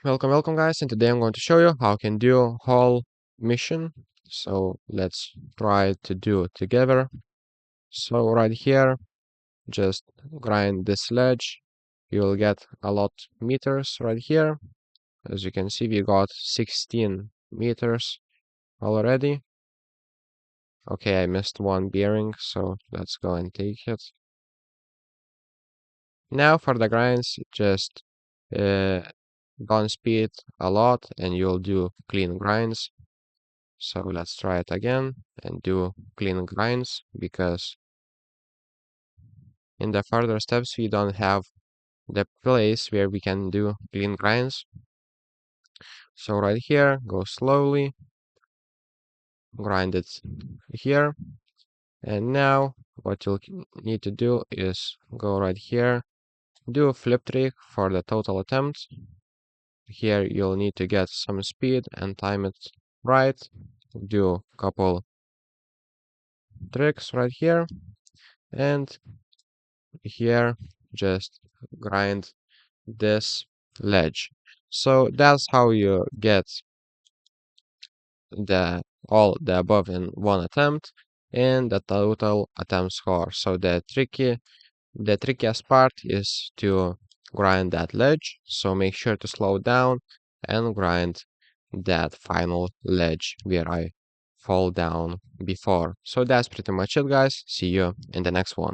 Welcome guys, and today I'm going to show you how I can do whole mission. So let's try to do it together. So right here, just grind this ledge. You'll get a lot meters right here. As you can see, we got 16 meters already. Okay, I missed one bearing, so let's go and take it. Now for the grinds, just down speed a lot and you'll do clean grinds. So let's try it again and do clean grinds because in the further steps we don't have the place where we can do clean grinds. So right here, go slowly, grind it here. And now what you'll need to do is go right here, do a flip trick for the total attempt. Here you'll need to get some speed and time it right. Do a couple tricks right here. And here just grind this ledge. So that's how you get all the above in one attempt and the total attempt score. So the trickiest part is to grind that ledge. So make sure to slow down and grind that final ledge where I fall down before. So that's pretty much it, guys. See you in the next one.